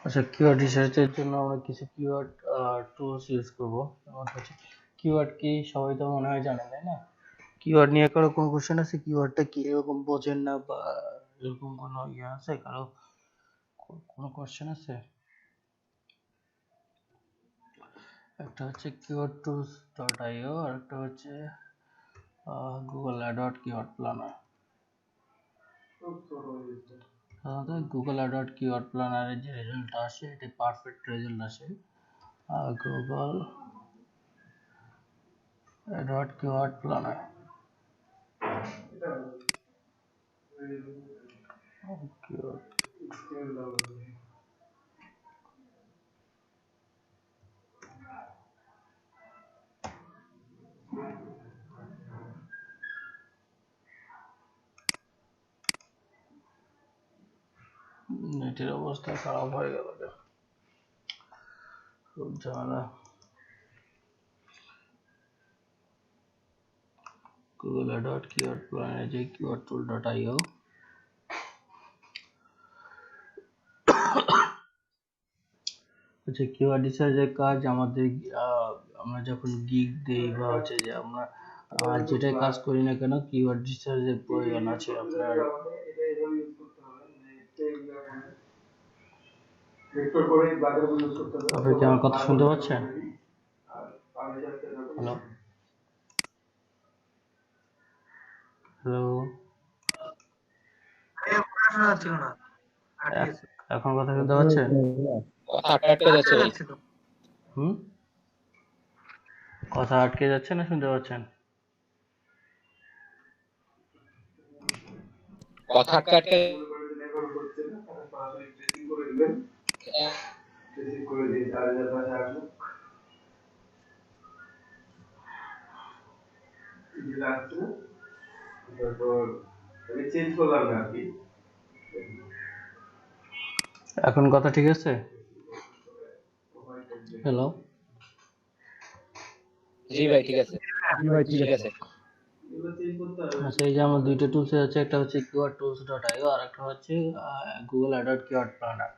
আচ্ছা, কিওয়ার্ড রিসার্চের জন্য আমরা কিছু কিওয়ার্ড টুলস ইউজ করব। যেমন হচ্ছে কিওয়ার্ড কি সবাই তো মনে হয় জানে, তাই না? কিওয়ার্ড নিয়ে কারো কোনো কোশ্চেন আছে? কিওয়ার্ডটা কি এরকম বোঝেন না বা এরকম কোনো ইয়ে আছে কারো? কোনো কোশ্চেন আছে? একটা হচ্ছে কিওয়ার্ড টুলস ডট আইও আর একটা হচ্ছে গুগল অ্যাডওয়ার্ড কিওয়ার্ড প্ল্যানার। সাধারণত গুগল অ্যাডওয়ার্ড কিওয়ার্ড প্ল্যানারের যে রেজাল্ট আসে এটা পারফেক্ট রেজাল্ট আসে। গুগল অ্যাডওয়ার্ড কিওয়ার্ড প্ল্যানার নেটের অবস্থা খারাপ হয়ে গেল, খুব ঝামেলা। গুগল অ্যাডওয়ার্ড কিওয়ার্ড প্ল্যানার যে কিওয়ার্ড টুল ডট আইও। আচ্ছা, কিওয়ার্ড রিসার্চের কাজ আমাদের আমরা যখন গিগ দেই বা হচ্ছে যে আমরা যেটাই কাজ করি না কেন কিওয়ার্ড রিসার্চের প্রয়োজন আছে। আপনার আপনি কি আমার কথা শুনতে পাচ্ছেন? হ্যালো হ্যালো, এখন কথা শুনতে পাচ্ছেন? কথা আটকে যাচ্ছে না শুনতে পাচ্ছেন? কথা আটকে এখন কথা ঠিক আছে? হ্যালো, জি ভাই ঠিক আছে। আচ্ছা, এই যে আমার দুইটা টুলস আছে, একটা হচ্ছে কিওয়ার্ড টুলস ডট আইও আর একটা হচ্ছে গুগল অ্যাডওয়ার্ড কিওয়ার্ড প্ল্যানার।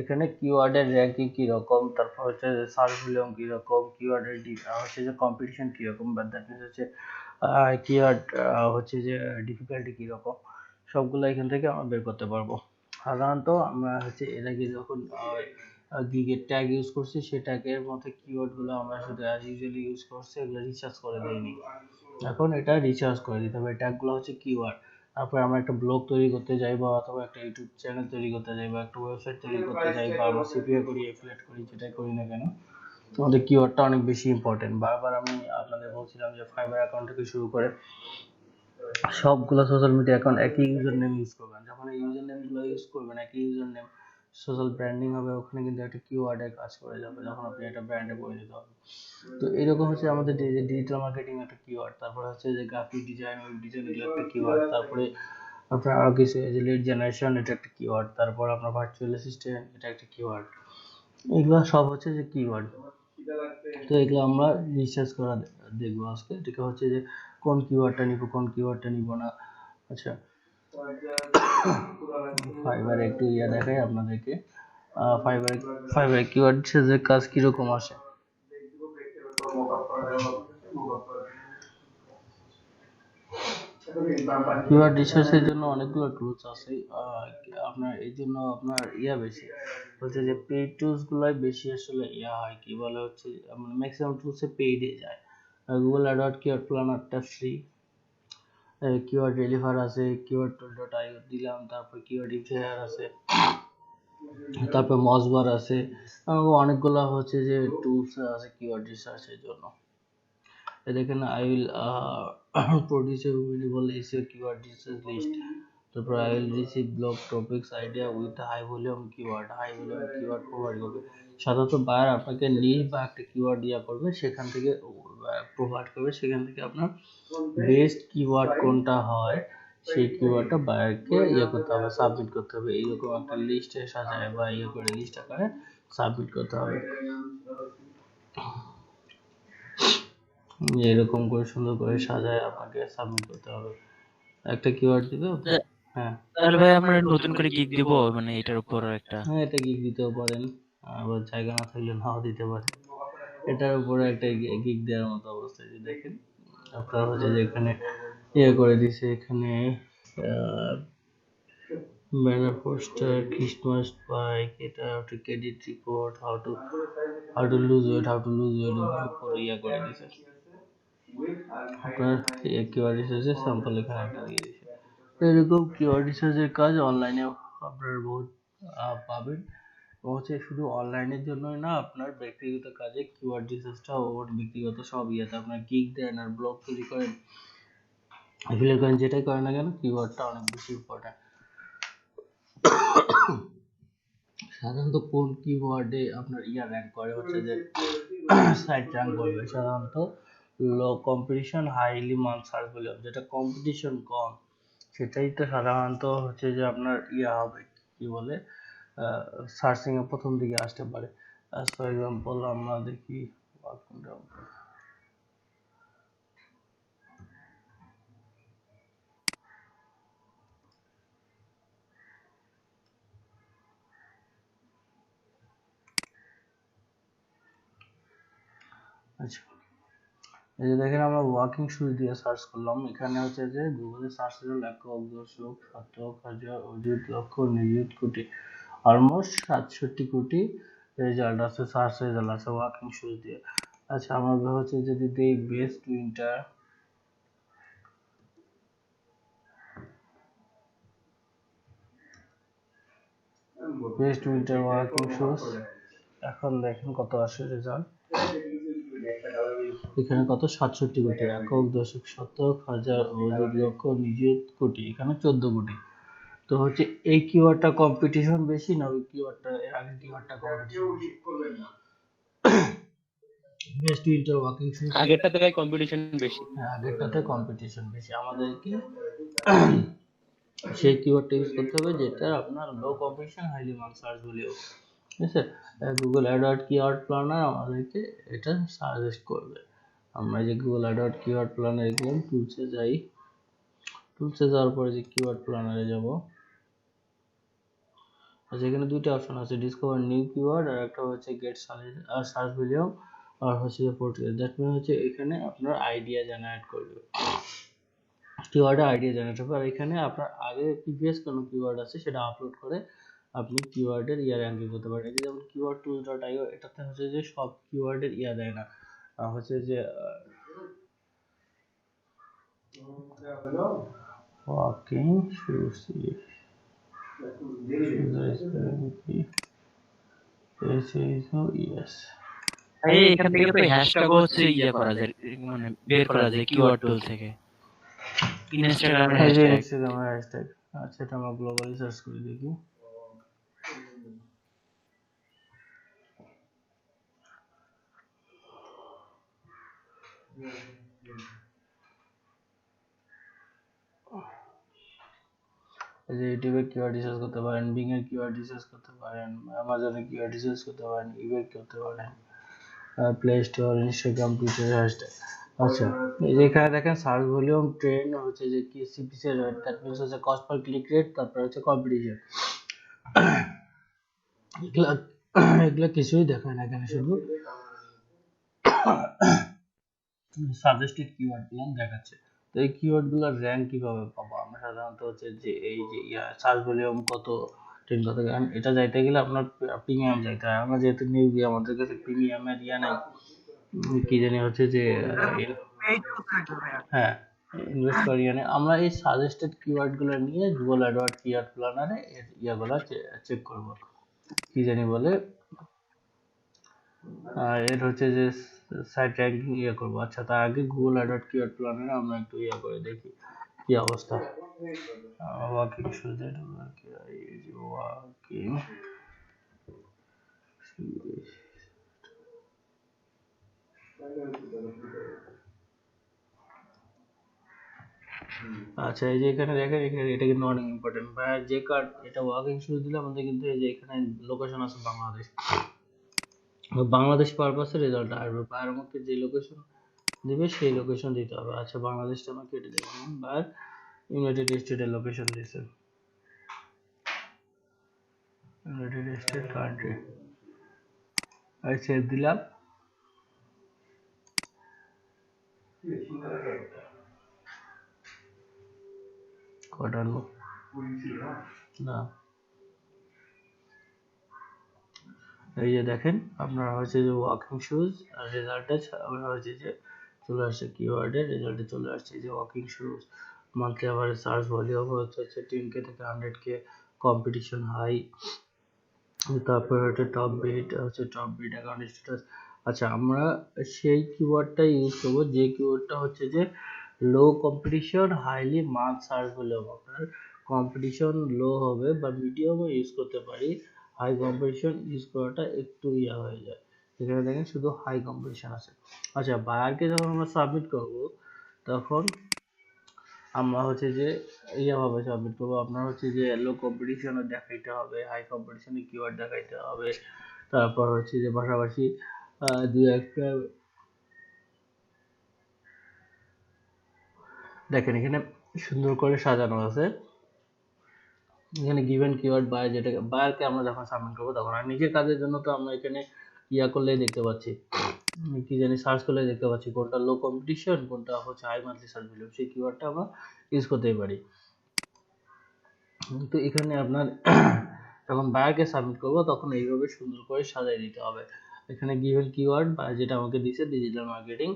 এখানে কিওয়ার্ডের র্যাঙ্কিং কীরকম, তারপর হচ্ছে সার্চ ভলিউম কীরকম, কিওয়ার্ডের হচ্ছে যে কম্পিটিশন কীরকম, বা দ্যাট মিনস হচ্ছে কিওয়ার্ড হচ্ছে যে ডিফিকাল্টি কীরকম, সবগুলো এখান থেকে আমরা বের করতে পারবো। সাধারণত আমরা হচ্ছে এর আগে যখন গিগের ট্যাগ ইউজ করছি সেই ট্যাগের মধ্যে কিওয়ার্ডগুলো আমরা শুধু অ্যাজ ইউজুয়ালি ইউজ করছি, এগুলো রিসার্চ করে দিইনি। এখন এটা রিসার্চ করে দিতে হবে। ট্যাগগুলো হচ্ছে কিওয়ার্ড। তারপরে আমরা একটা ব্লগ তৈরি করতে যাই বা অথবা একটা ইউটিউব চ্যানেল তৈরি করতে যাই বা একটা ওয়েবসাইট তৈরি করতে যাই বা আমরা সিপিএ করি, এফিলিয়েট করি, যেটাই করি না কেন আমাদের কিওয়ার্ডটা অনেক বেশি ইম্পর্টেন্ট। বারবার আমি আপনাদের বলছিলাম যে ফাইবার অ্যাকাউন্ট থেকে শুরু করে সবগুলো সোশ্যাল মিডিয়া অ্যাকাউন্ট একই ইউজার নেম ইউজ করবেন। যখন এই ইউজার নেমগুলো ইউজ করবেন, একই ইউজার নেম, সোশ্যাল ব্র্যান্ডিং হবে, ওখানে কিন্তু একটা কিওয়ার্ডের কাজ করে যাবে যখন আপনি একটা ব্র্যান্ডে পরিণত হবে। তো এরকম হচ্ছে আমাদের ডিজিটাল মার্কেটিং একটা কিওয়ার্ড, তারপর হচ্ছে যে গ্রাফিক ডিজাইন, ওয়েব ডিজাইন, এগুলো একটা কিওয়ার্ড, তারপরে আপনার আরো কিছু যে লিড জেনারেশন, এটা একটা কিওয়ার্ড, তারপর আপনার ভার্চুয়াল অ্যাসিস্ট্যান্ট, এটা একটা কিওয়ার্ড। এগুলো সব হচ্ছে যে কিওয়ার্ড। তো এগুলো আমরা রিসার্চ করা দেখবো আজকে। এটাকে হচ্ছে যে কোন কিওয়ার্ডটা নিব, কোন কিওয়ার্ডটা নিব না। আচ্ছা, ফাইবারে একটু দেখাই আপনাদেরকে। ফাইবারে কিওয়ার্ড রিসার্চের কাজ কিরকম আসে। কিওয়ার্ড রিসার্চের জন্য অনেকগুলো টুলস আছে। আপনার এই জন্য আপনার বেশি হচ্ছে যে পেইড টুলস গুলাই বেশি আসলে হয়, কি বলে হচ্ছে মানে ম্যাক্সিমাম টুলসে পেইডে যায়। গুগল অ্যাডওয়ার্ড কিওয়ার্ড প্ল্যানারটা ফ্রি। কিওয়ার্ড ডেলিভার আছে, কিওয়ার্ড টুল ডট আইও দিলাম, তারপর কিওয়ার্ড ইনফেয়ার আছে, তারপর মজবার আছে, অনেকগুলো হচ্ছে যে টুলস আছে কিওয়ার্ড রিসার্চের জন্য। দেখেন I will produce a valuable SEO keyword research list. তারপর I will receive blog topics idea with high volume keyword provide করবে। সাধারণত বায়ার আপনাকে নিশ বা একটা কিওয়ার্ড দিয়া করবে, সেখান থেকে প্রোভাইড করবে, সেখান থেকে আপনার বেস্ট কিওয়ার্ড কোনটা হয় সেই কিওয়ার্ডটা বায়ারকে করতে হবে, সাবমিট করতে হবে। এইরকম একটা লিস্টে সাজায় বা করে লিস্ট আকারে সাবমিট করতে হবে। এরকম করে সুন্দর করে সাজায় আপনাকে সাবমিট করতে হবে। একটা কিওয়ার্ড দিবে। হ্যাঁ তাহলে ভাই আমরা নতুন করে গিগ দিব মানে এটার উপর একটা। হ্যাঁ, এটা গিগ দিতেও পারেন, আবার জায়গা না থাকলে নাও দিতে পারেন। এটার উপরে একটা গিগ দেওয়ার মতো অবস্থা, যে দেখেন আপনার হচ্ছে যে এখানে ইয়ে করে দিছে, এখানে ব্যানার পোস্টার, ক্রিসমাস স্পাইক, এটা একটা credit report, how to lose weight, উপর ইয়া করে দিছে। আপনার কিউআর রিসার্চের স্যাম্পল এখানে একটা দিয়ে দিছে। এরকম কিওয়ার্ড রিসার্চের কাজ অনলাইনে আপনারা বহুত পাবেন, এবং হচ্ছে শুধু অনলাইনের জন্যই না, আপনার ব্যক্তিগত কাজে কিওয়ার্ড রিসার্চটা ওর ব্যক্তিগত সব ইয়েতে আপনার গিগ দেন আর ব্লগ তৈরি করেন, অ্যাফিলিয়েট করেন, যেটাই করেন না কেন, কিওয়ার্ডটা অনেক বেশি ইম্পর্টেন্ট। সাধারণত কোন কিওয়ার্ডে আপনার র্যাঙ্ক করে, হচ্ছে যে সাইট র্যাঙ্ক করবে সাধারণত লো কম্পিটিশন হাইলি মান সার্চ ভলিউম, যেটা কম্পিটিশন কম সেটাই তো সাধারণত হচ্ছে যে আপনার হবে, কি বলে, সার্চিং এ প্রথম দিকে আসতে পারে। অ্যাজ ফর এক্সাম্পল আমরা দেখি, আচ্ছা এই যে দেখেন আমরা ওয়াকিং শুজ দিয়ে সার্চ করলাম, এখানে হচ্ছে যে গুগলে সার্চ রেজাল্ট 1,10,17,000 নিযুত কোটি, অলমোস্ট 67 কোটি রেজাল্ট আছে, সার্চ রেজাল্ট আছে ওয়াকিং শুজ দিয়ে। আচ্ছা আমরা হচ্ছে যদি দেই বেস্ট উইন্টার, ওয়াকিং শুজ, এখন দেখেন কত আসে রেজাল্ট, এখানে কত 67 কোটি, 1,10,17,000 নিযুত কোটি, এখানে 14 কোটি। তো হচ্ছে এই কিওয়ার্ডটা কম্পিটিশন বেশি না ওই কিওয়ার্ডটা, এর আগের কিওয়ার্ডটা কম্পিটিশন বেশি? বেস্ট উইন্টার ওয়াকিং শুজ আগেরটাতে ভাই কম্পিটিশন বেশি। হ্যাঁ, আগেরটাতে কম্পিটিশন বেশি। আমাদের কি সেই কিওয়ার্ডটা ইউজ করতে হবে যেটা আপনার লো কম্পিটিশন হাইলি মান সার্চ ভ্যালিউ, ঠিক আছে। গুগল অ্যাডওয়ার্ড কিওয়ার্ড প্ল্যানার আমাদেরকে এটা সাজেস্ট করবে। আমরা যে গুগল অ্যাডওয়ার্ড কিওয়ার্ড প্ল্যানার গেলাম, টুলসে যাই, টুলসে যাওয়ার পরে যে কিওয়ার্ড প্ল্যানারে যাব, আচ্ছা এখানে দুইটা অপশন আছে, ডিসকভার নিউ কিওয়ার্ড আর একটা হচ্ছে গেট সার্চ ভলিউম, আর হচ্ছে পোর্ট্রেট। দ্যাট মিন হচ্ছে এখানে আপনার আইডিয়া জেনারেট করবে, কিওয়ার্ডে আইডিয়া জেনারেট হবে, আর এখানে আপনার আগে প্রিভিয়াস কোনো কিওয়ার্ড আছে সেটা আপলোড করে আপনি কিওয়ার্ডের র্যাঙ্কিং করতে পারেন। এই যে যেমন কিওয়ার্ড টুলস ডট আইও, এটাতে হচ্ছে যে সব কিওয়ার্ডের দেয় না, হচ্ছে যে ওয়াকিং শুজ, এই এখান থেকে তো হ্যাশট্যাগ হচ্ছে করা যায়, মানে বের করা যায় কিওয়ার্ড টুল থেকে, ইনস্টাগ্রামের হ্যাশট্যাগ। আচ্ছা এটা আমরা গ্লোবালি সার্চ করে দেখি, এই যে ইউটিউবে কিওয়ার্ড রিসার্চ করতে পারেন, বিং এর কিওয়ার্ড রিসার্চ করতে পারেন, অ্যামাজনে কিওয়ার্ড রিসার্চ করতে পারেন, ইবে করতে পারেন, play store, Instagram, Twitter hashtag. আচ্ছা এই যে এখানে দেখেন সার্চ ভলিউম, ট্রেন্ড হচ্ছে যে কি সিপিসি রেট, দ্যাট মিন্স হচ্ছে কস্ট পার ক্লিক রেট, তারপর হচ্ছে কম্পিটিশন। এগুলা এগুলা কিছুই দেখায় না, এখানে শুধু সাজেস্টেড কিওয়ার্ড গুলো দেখাচ্ছে। তো এই কিওয়ার্ড গুলোর র্যাঙ্ক কিভাবে পাবো আমরা? সাধারণত হচ্ছে যে এই যে সার্চ ভলিউম কত, ট্রেন্ড কত, কারণ এটা যাইতে গেলে আপনার প্রিমিয়াম যাইতে হয়। আমরা যেহেতু নিউবি, আমাদের কাছে প্রিমিয়ামের নাই, কি জানি হচ্ছে যে হ্যাঁ ইনভেস্ট করি, আমরা এই সাজেস্টেড কিওয়ার্ড গুলো নিয়ে গুগল অ্যাডওয়ার্ড কিওয়ার্ড প্ল্যানারে ইয়াগুলো চেক করব, কি জানি বলে, এর হচ্ছে যে সাইট র্যাঙ্কিং করব। আচ্ছা তার আগে গুগল অ্যাডওয়ার্ড কিওয়ার্ড প্ল্যানারে আমরা একটু করে দেখি কি অবস্থা। ওয়াকিং শুজের ওয়াকিং, আচ্ছা এই যে এখানে দেখেন, এখানে এটা কিন্তু অনেক ইম্পর্টেন্ট, বা যে কার্ড এটা ওয়াকিং শুজ দিলে আমাদের কিন্তু এই যে এখানে লোকেশন আছে বাংলাদেশ, বাংলাদেশ পারপাসে রেজাল্ট আসবে, পায়ের মধ্যে যে লোকেশন দিবে সেই লোকেশন দিতে হবে। আচ্ছা বাংলাদেশটা আমরা কেটে দেবো, বা ইউনাইটেড স্টেটের লোকেশন দিয়েছে, স্টেট কান্ট্রি আর সেভ দিলাম। কটানো না, এই যে দেখেন আপনার হচ্ছে যে ওয়াকিং শুজ আর রেজাল্টে আপনার হচ্ছে যে চলে আসছে কিওয়ার্ডের রেজাল্টে চলে আসছে যে walking shoes monthly average search volume হচ্ছে 10K থেকে 100K, কম্পিটিশন হাই, তারপরে হচ্ছে টপ বিট অ্যাকাউন্ট স্ট্যাটাস। আচ্ছা, আমরা সেই কিওয়ার্ডটা ইউজ করবো যে কিওয়ার্ডটা হচ্ছে যে লো competition highly month search volume. আপনার কম্পিটিশন লো হবে বা মিডিয়ামও ইউজ করতে পারি, হাই কম্পিটিশন ইউজ করাটা একটু হয়ে যায়। এখানে দেখেন শুধু হাই কম্পিটিশন আছে। আচ্ছা, বায়ারকে যখন আমরা সাবমিট করব তখন আমরা হচ্ছে যে ভাবে সাবমিট করবো। আপনার হচ্ছে যে লো কম্পিটিশনে দেখাইতে হবে, হাই কম্পিটিশনে কিওয়ার্ড দেখাইতে হবে, তারপর হচ্ছে যে পাশাপাশি দুই একটা দেখেন এখানে সুন্দর করে সাজানো আছে। এখানে গিভেন কিওয়ার্ড বায়ার, যেটাকে বায়ারকে আমরা যখন সাবমিট করবো তখন আর নিজের কাজের জন্য তো আমরা এখানে করলেই দেখতে পাচ্ছি, কি জানি সার্চ করলে দেখতে পাচ্ছি কোনটা লো কম্পিটিশন কোনটা হচ্ছে হাই মান্থলি সার্চ ভ্যালু, সেই কিওয়ার্ডটা আমরা ইউজ করতেই পারি। তো এখানে আপনার যখন বায়ারকে সাবমিট করব তখন এইভাবে সুন্দর করে সাজিয়ে দিতে হবে। এখানে গিভেন কিওয়ার্ড বা যেটা আমাকে দিয়েছে digital marketing,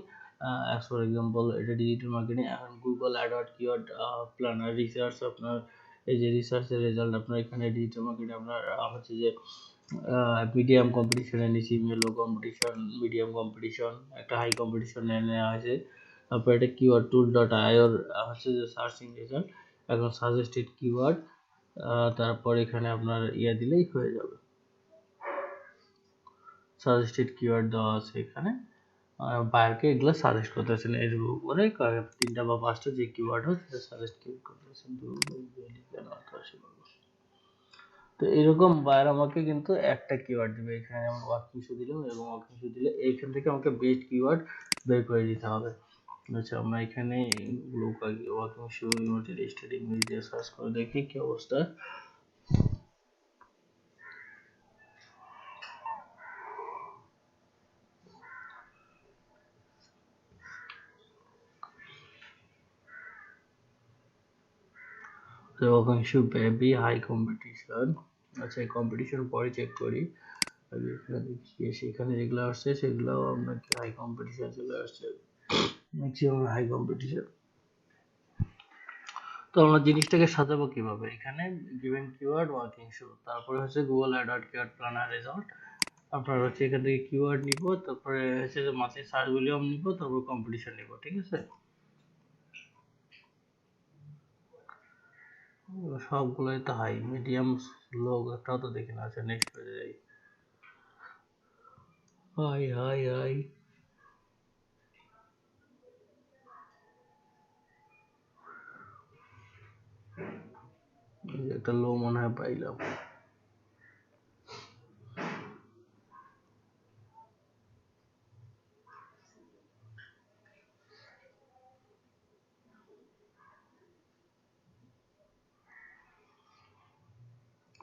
as for example এটা ডিজিটাল মার্কেটিং। এখন Google AdWord keyword planner research, আপনার এই যে রিসার্চের রেজাল্ট আপনার এখানে ডিজিটাল মার্কেটিং আপনার হচ্ছে যে মিডিয়াম কম্পিটিশনে নিচ্ছি, লো কম্পিটিশন, মিডিয়াম কম্পিটিশন, একটা হাই কম্পিটিশন নেওয়া হয়েছে। তারপর এটা কিওয়ার্ড টুল ডট আইওর হচ্ছে যে সার্চিং রেজাল্ট, এখন সাজেস্টেড কিওয়ার্ড, তারপর এখানে আপনার দিলেই হয়ে যাবে। সাজেস্টেড কিওয়ার্ড দেওয়া আছে এখানে, বায়ারকে এগুলো সাজেস্ট করতেছেন এর উপরে 3টা বা 5টা যে কিওয়ার্ড হচ্ছে সাজেস্ট করতেছেন। তো এরকম বায়ার আমাকে কিন্তু একটা কিওয়ার্ড দিবে, এখানে যেমন ওয়াকিং শু দিলাম এবং ওয়াকিং শু দিলে এইখান থেকে আমাকে বেস্ট কিওয়ার্ড বের করে দিতে হবে। আচ্ছা, আমরা এখানে ওয়াকিং শু ইউনাইটেড স্টেট ইংলিশ দিয়ে সার্চ করে দেখি কি অবস্থা। ওয়াকিং শু বেবি হাই কম্পিটিশন। আচ্ছা, এই কম্পিটিশন পরে চেক করি। এখানে দেখি সেখানে যেগুলো আসছে সেগুলোও আপনাকে হাই কম্পিটিশন চলে আসছে, ম্যাক্সিমাম হাই কম্পিটিশন। তো আমরা জিনিসটাকে সাজাবো কিভাবে? এখানে গিভেন কিওয়ার্ড ওয়াকিং শু, তারপরে হচ্ছে Google AdWord keyword planner result. আপনার হচ্ছে এখান থেকে কিওয়ার্ড নিব, তারপরে হচ্ছে যে মাসিক সার্চ ভলিউম নিব, তারপর কম্পিটিশন নিব। ঠিক আছে, সবগুলোই তো হাই, মিডিয়াম লো একটাও তো দেখি না। আচ্ছা, নেক্সট পেজে যাই। হাই হাই হাই, একটা লো মনে হয় পাইলাম।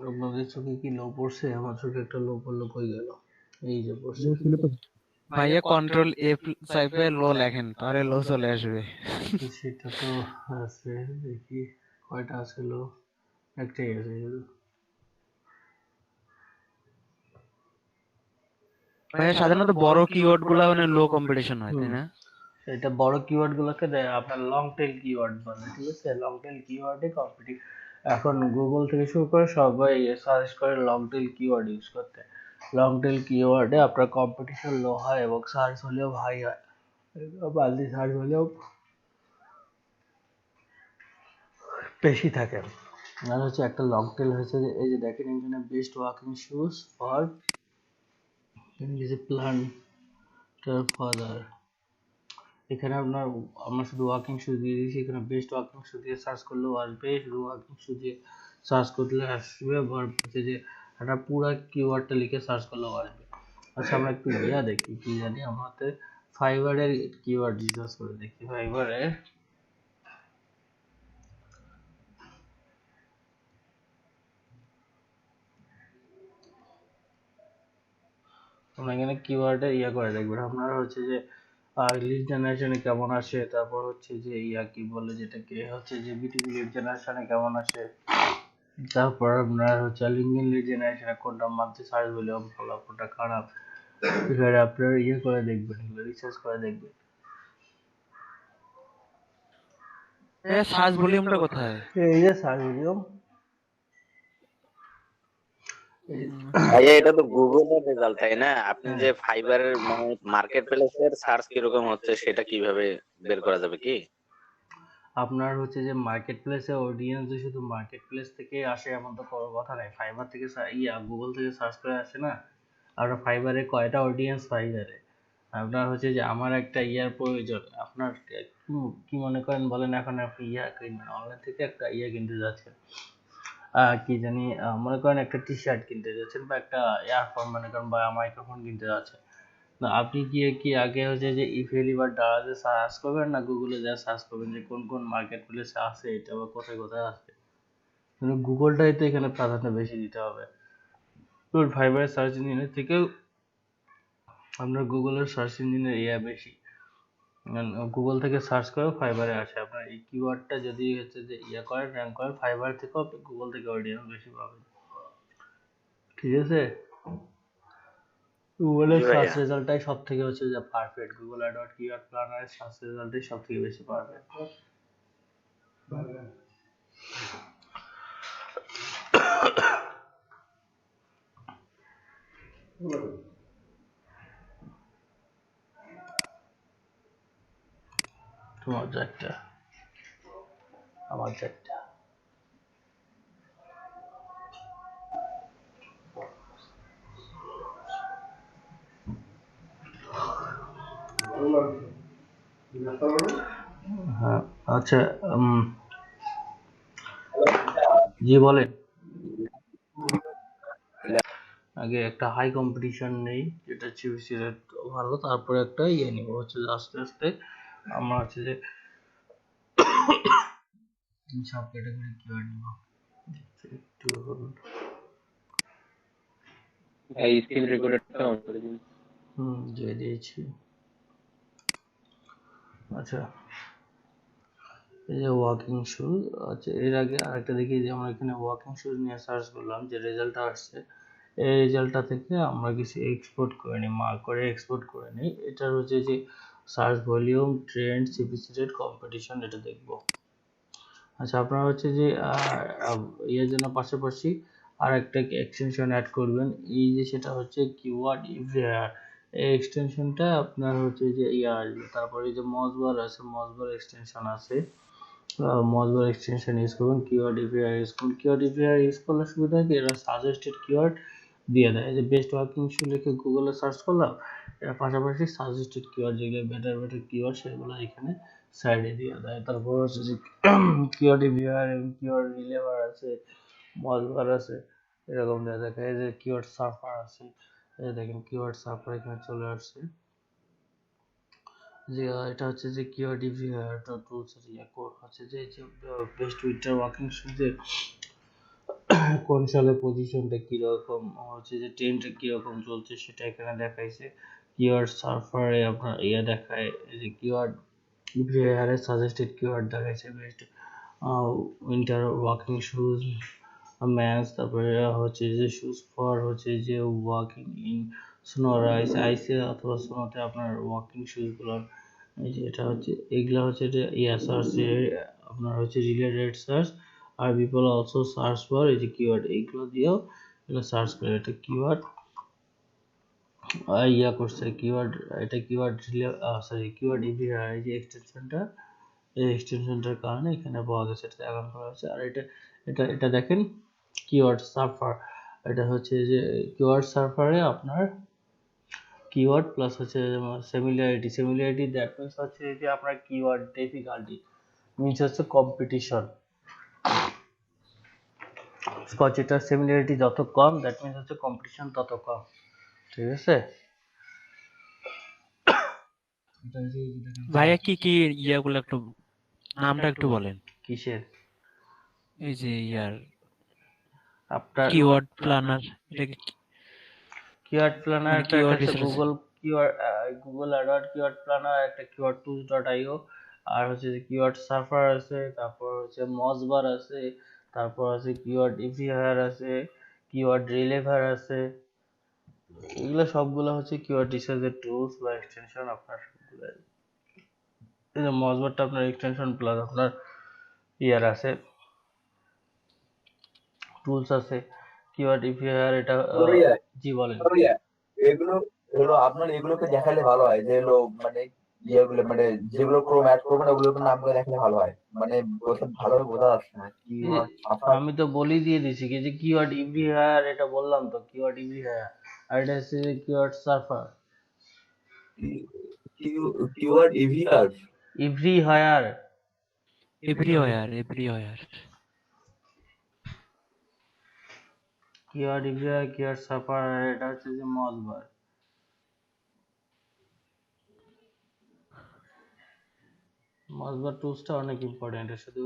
আপনাদের চোখে কি লো পড়ছে? আমার চোখে একটা লো পড়লো, কই গেল? এই যে পড়ছে। ভাইয়া কন্ট্রোল এফ চাইপে লো লেখেন তাহলে লো চলে আসবে। সেটা তো আছে, দেখি কয়টা আছে লো। একটাই আছে শুধু। ভাইয়া সাধারণত বড় কিওয়ার্ড গুলা মানে লো কম্পিটিশন হয়, তাই না? এটা বড় কিওয়ার্ড গুলোকে দেয় আপনার লং টেল কিওয়ার্ড বলে। ঠিক আছে, লং টেল কিওয়ার্ডে কম্পিটিশন। এখন গুগল থেকে শুরু করে সবাই সাজেস্ট করে লং টেল কিওয়ার্ড ইউজ করতে। লং টেল কিওয়ার্ডে আপনার কম্পিটিশন লো হয় এবং সার্চ ভলিউম হাই হয়, বালতি সার্চ ভলিউম বেশি থাকে। আর হচ্ছে একটা লং টেল হচ্ছে যে এই যে দেখেন এখানে best walking shoes for plan father. এখানে আমরা শুধু ওয়াকিং শু দিয়ে দিয়েছি, এখানে বেস্ট ওয়াকিং শু দিয়ে সার্চ করলেও আসবে, শুধু ওয়াকিং শু দিয়ে সার্চ করলে আসবে, আবার হচ্ছে যে একটা পুরো কিওয়ার্ডটা লিখে সার্চ করলেও আসবে। আচ্ছা, আমরা একটু দেখি কি জানি, আমাদের ফাইবারের কিওয়ার্ড রিসার্চ করে দেখি। ফাইবারের আপনার এখানে কিওয়ার্ডে করে দেখবেন আপনার হচ্ছে যে লিড জেনারেশনে কেমন আসে, তারপর হচ্ছে যে কি বলে যেটাকে হচ্ছে যে বিটিপি লিড জেনারেশনে কেমন আসে, তারপর আপনার হচ্ছে লিঙ্কডইন লিড জেনারেশনে কোনটা মান্থলি সার্চ ভলিউম ভালো কোনটা খারাপ, এখানে আপনার করে দেখবেন, এগুলো রিসার্চ করে দেখবেন। সার্চ ভলিউমটা কোথায়? এই যে সার্চ ভলিউম, ভাইয়া এটা তো গুগলের রেজাল্ট তাই না? আপনি যে ফাইবারের মানে মার্কেট প্লেসের সার্চ কিরকম হচ্ছে সেটা কিভাবে বের করা যাবে কি? আপনার হচ্ছে যে মার্কেট প্লেসে অডিয়েন্স যে শুধু মার্কেট প্লেস থেকে আসে এমন তো কোনো কথা নাই, ফাইবার থেকে গুগল থেকে সার্চ করে আসে না। আপনার ফাইবারে কয়টা অডিয়েন্স ফাইবারে, আপনার হচ্ছে যে আমার একটা প্রয়োজন, আপনার কি মনে করেন বলেন, এখন আপনি কিনবেন অনলাইন থেকে একটা কিনতে যাচ্ছেন, কি জানি মনে করেন একটা টি শার্ট কিনতে যাচ্ছেন বা একটা ইয়ারফোন মনে করেন বা মাইক্রোফোন কিনতে যাচ্ছেন, না আপনি গিয়ে কি আগে হচ্ছে যে ইফেলি বা ডারাজে সার্চ করবেন না গুগলে যা সার্চ করবেন যে কোন কোন মার্কেট প্লেসে আছে এটা বা কোথায় কোথায় আছে, কিন্তু গুগলটাই তো এখানে প্রাধান্য বেশি দিতে হবে। ফাইবারের সার্চ ইঞ্জিনের থেকেও আপনার গুগলের সার্চ ইঞ্জিনের বেশি, গুগল থেকে সার্চ করেও ফাইবারে আসে। আপনার এই কিওয়ার্ডটা যদি হচ্ছে যে করেন র্যাঙ্ক করেন ফাইবার থেকেও আপনি গুগল থেকে অডিয়েন্স বেশি পাবেন, ঠিক আছে। গুগলের জি সার্চ ভাইয়া। রেজাল্টটাই সব থেকে হচ্ছে যে পারফেক্ট, গুগল অ্যাডওয়ার্ড কিওয়ার্ড প্ল্যানারের সার্চ রেজাল্টই সব থেকে বেশি পারফেক্ট। তোমার চারটা, আমার চারটা। হ্যাঁ আচ্ছা, জি বলেন। আগে একটা হাই কম্পিটিশন নেই যেটা চিবিসি রেট ভালো, তারপরে একটা নিব হচ্ছে যে আস্তে আস্তে আমরা হচ্ছে যে সব ক্যাটাগরি কিওয়ার্ড নিব। একটু ভাই স্ক্রিন রেকর্ডারটা অন করে দিন। দিয়ে দিয়েছি। আচ্ছা এই যে ওয়াকিং শুজ, আচ্ছা এর আগে আরেকটা দেখি যে আমরা এখানে ওয়াকিং শুজ নিয়ে সার্চ করলাম, যে রেজাল্টটা আসছে এই রেজাল্টটা থেকে আমরা কিছু এক্সপোর্ট করে নিই, মার্ক করে এক্সপোর্ট করে নিই। এটার হচ্ছে যে search volume, trend, CPC rate, competition, এটা দেখব। আচ্ছা আপনারা হচ্ছে যে জন্য পাশাপাশি আর একটা এক্সটেনশন অ্যাড করবেন, এই যে সেটা হচ্ছে কিওয়ার্ড ইভ্যার। এই এক্সটেনশনটা আপনার হচ্ছে যে আসবে, তারপরে এই যে মজবার আছে, মজবার এক্সটেনশন আছে, মজবার এক্সটেনশন ইউজ করবেন, কিওয়ার্ড ইভ্যার ইউজ করুন। কিওয়ার্ড ইভ্যার ইউজ করলে সুবিধা কি, এরা সাজেস্টেড কিওয়ার্ড দিয়ে দেয়, যে বেস্ট ওয়ার্কিং শু লিখে গুগলে সার্চ করলাম, এর পাশাপাশি সাজেস্টেড কিওয়ার্ড যেগুলো বেটার বেটার কিওয়ার্ড সেগুলো এখানে সাইডে দিয়ে দেয়। তারপর হচ্ছে যে কিওয়ার্ড রিভিউয়ার এবং কিওয়ার্ড রিলেভার আছে, মজবার আছে, এরকম দেওয়া দেখা যায় যে কিওয়ার্ড সার্ফার আছে, এই দেখেন কিওয়ার্ড সার্ফার এখানে চলে আসছে, যে এটা হচ্ছে যে কিওয়ার্ড রিভিউয়ার টুলস হচ্ছে যে বেস্ট উইন্টার ওয়াকিং শুজে কোন সালে পজিশনটা কিরকম হচ্ছে যে ট্রেন্ডটা কিরকম চলছে সেটা এখানে দেখাইছে। কিওয়ার্ড সার্ফারে আপনার দেখায় যে কিওয়ার্ড ইভ্রিওয়ারে সাজেস্টেড কিওয়ার্ড দেখাইছে best winter walking shoes men's, তারপরে হচ্ছে যে শুজ ফর হচ্ছে যে ওয়াকিং ইন স্নো রাইস আইসে অথবা স্নোতে আপনার ওয়াকিং শুজগুলো, এই যে এটা হচ্ছে এগুলা হচ্ছে যে সার্চ আপনার হচ্ছে রিলেটেড সার্চ, আর পিপল অলসো সার্চ ফর এই যে কিওয়ার্ড, এইগুলো দিয়েও এগুলো সার্চ করে, এটা কিওয়ার্ড করছে কিওয়ার্ড, এটা কিওয়ার্ড কিওয়ার্ড ইভিআর, এই যে এক্সটেনশনটা, এই এক্সটেনশনটার কারণে এখানে পাওয়া গেছে, এটা এখন করা হচ্ছে। আর এটা এটা এটা দেখেন কিওয়ার্ড সার্ফার, এটা হচ্ছে যে কিওয়ার্ড সার্ফারে আপনার কিওয়ার্ড প্লাস হচ্ছে সিমিলারিটি দ্যাট মিনস হচ্ছে যে আপনার কিওয়ার্ড ডিফিকাল্টি মিনস হচ্ছে কম্পিটিশন, যেটার সিমিলারিটি যত কম দ্যাট মিনস হচ্ছে কম্পিটিশন তত কম, ঠিক আছে। ভাইয়া কি কি ইয়াগুলো একটু নামটা একটু বলেন। কিসের? এই যে ইয়ার আপনার কিওয়ার্ড প্ল্যানার, এটা কি? কিওয়ার্ড প্ল্যানার মানে একটা কিওয়ার্ড হচ্ছে research. Google AdWord keyword planner, একটা কিওয়ার্ড টুলস ডট আইও, আর হচ্ছে যে কিওয়ার্ড সার্ফার আছে, তারপর হচ্ছে মজবার আছে, তারপর আছে কিওয়ার্ড ইভিহার আছে, কিওয়ার্ড রিলেভার আছে। এগুলো সবগুলো হচ্ছে কিওয়ার্ড রিসার্চের টুলস বা এক্সটেনশন আপনার সবগুলো। এই যে মজবারটা আপনার এক্সটেনশন প্লাস আপনার ইয়ার আছে, টুলস আছে। কিওয়ার্ড ইভিহার এটা জি বলেন। এগুলো হলো আপনার এগুলোকে দেখালে ভালো হয় যে হলো মানে ইয়েগুলো মানে যেগুলো ক্রোম অ্যাড করবেন ওগুলোকে নাম করে দেখালে ভালো হয়, মানে ভালোভাবে বোঝা যাচ্ছে না কি আমি তো বলি দিয়ে দিছি কি যে কিওয়ার্ড ইভিহার, এটা বললাম তো কিওয়ার্ড ইভিহার, আর এটা হচ্ছে কিওয়ার্ড সার্ফার। কিওয়ার্ড ইভিআর everywhere everywhere. Keyword everywhere, keyword surfer, আর এটা হচ্ছে যে মজবার। মজবার টুলসটা অনেক ইম্পর্টেন্ট, শুধু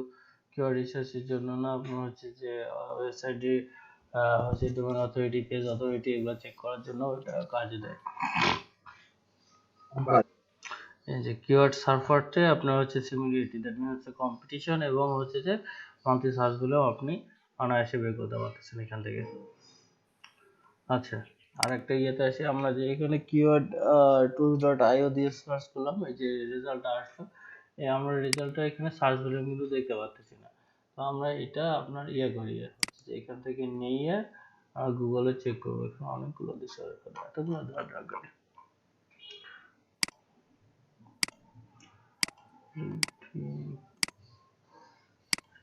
কিওয়ার্ড রিসার্চের জন্য না, আপনার হচ্ছে যে ওয়েবসাইটে হচ্ছে ডোমেন অথরিটি, পেজ অথরিটি এগুলো চেক করার জন্য এটা কাজে দেয়। এই যে কিওয়ার্ড সার্ফারতে আপনার হচ্ছে সিমিলারিটি, দ্যাট মিন্স হচ্ছে কম্পিটিশন, এবং হচ্ছে যে মান্থলি সার্চগুলো আপনি অনায়াসে বের করতে পারতেছেন এখান থেকে। আচ্ছা, আরেকটা ইয়েতে আসি আমরা, যে এখানে কিওয়ার্ড টুলস ডট আইও দিয়ে সার্চ করলাম, এই যে রেজাল্টটা আসলো, এই আমরা রেজাল্টটা এখানে সার্চ ভলিউম কিন্তু দেখতে পাচ্ছি না। তো আমরা এটা আপনার ইয়ে করি, হচ্ছে যে এখান থেকে নিয়ে গুগলে চেক করবো। এখানে অনেকগুলো দিচ্ছে, এতগুলো দরকার।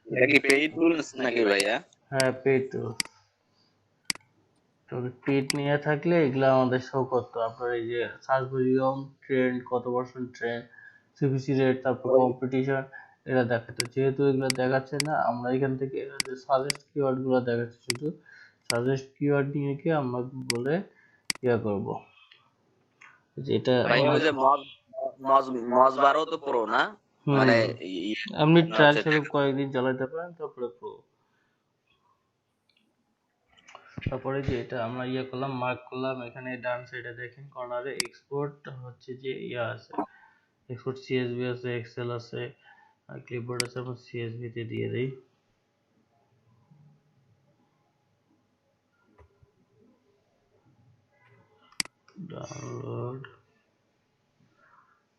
এটা কি পেইড টুলস নাকি ভাইয়া? হ্যাঁ, পেইড টুলস। তো পেইড নিয়ে থাকলে এগুলো আমাদের শো করতো, আপনার এই যে সার্চ ভলিউম, ট্রেন্ড, কত পার্সেন্ট ট্রেন্ড, সিপিসি রেট, তারপর কম্পিটিশন, এটা দেখাতো। যেহেতু এগুলো দেখাচ্ছে না, আমরা এখান থেকে সাজেস্ট কিওয়ার্ড গুলো দেখাচ্ছে, শুধু সাজেস্ট কিওয়ার্ড নিয়ে গিয়ে আমরা গুগলে ইয়া করব, যেটা ভাই ওই যে মজবারও তো প্রো না, মানে আপনি ট্রায়াল হচ্ছে স্বরূপ কয়েকদিন চালাতে পারেন, তারপরে প্রো। তারপরে যে এটা আমরা ইয়ে করলাম, মার্ক করলাম, এখানে ডান সাইডে দেখেন কর্নারে এক্সপোর্ট হচ্ছে যে ইয়া আছে, এক্সপোর্ট সিএসভি আছে, এক্সেল আছে, আর ক্লিপবোর্ড আছে, আমরা সিএসভি তে দিয়ে দেই। ডাউনলোড।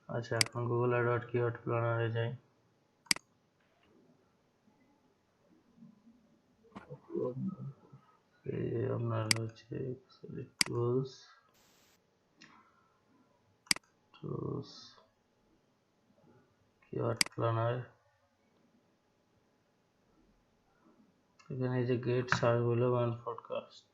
আচ্ছা, এখন গুগল অ্যাডওয়ার্ড কিওয়ার্ড প্ল্যানারে যাই। এই আপনার হচ্ছে টুলস কিওয়ার্ড প্ল্যানার, এখানে এই যে get search volume and forecast.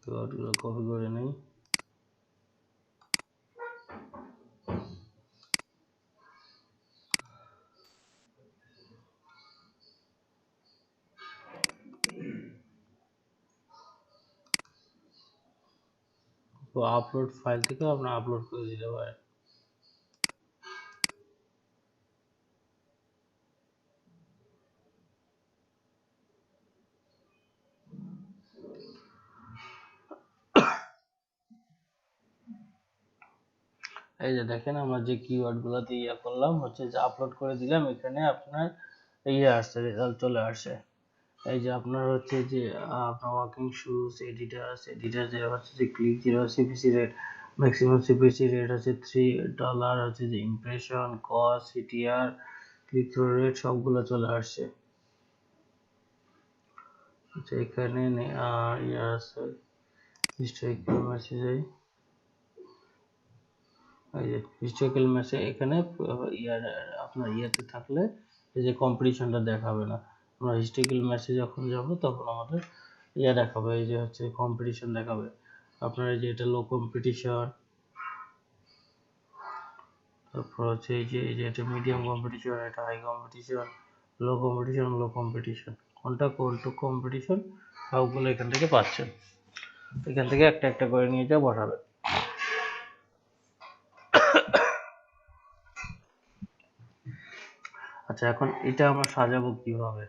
কিওয়ার্ডগুলো কপি করে নেই। তো আপলোড ফাইল থেকে আপনি আপলোড করে দিতে পারেন। এই যে দেখেন, আমরা যে কিওয়ার্ড গুলো দিয়ে ইয়ে করলাম, হচ্ছে যে আপলোড করে দিলাম, এখানে আপনার ইয়ে আসছে, রেজাল্ট চলে আসে। এই যে আপনার হচ্ছে যে আপনার ওয়াকিং শুজ, এডিটার যে হচ্ছে যে click zero, CPC rate, maximum CPC rate হচ্ছে $3, হচ্ছে যে impression, cost, CTR, click through rate সবগুলো চলে আসছে। আচ্ছা, এখানে ইয়ে আছে হিস্টোরিক্যাল মেসেজ, এই যে হিস্টোরিক্যাল মেসেজ, এখানে ইয়ার আপনার ইয়েতে থাকলে এই যে কম্পিটিশনটা দেখাবে না। আমরা হিস্টোরিক্যাল মেসেজ যখন যাব তখন আমাদের ইয়ে দেখাবে, এই যে হচ্ছে কম্পিটিশন দেখাবে আপনার, এই যে এটা লো কম্পিটিশন, তারপর হচ্ছে এই যে এটা মিডিয়াম কম্পিটিশন, এটা হাই কম্পিটিশন, লো কম্পিটিশন, কোনটা কম্পিটিশন সবগুলো এখান থেকে পাচ্ছেন। এখান থেকে একটা একটা করে নিয়ে যা বসাবেন। আচ্ছা, এখন এটা আমরা সাজাবো কিভাবে,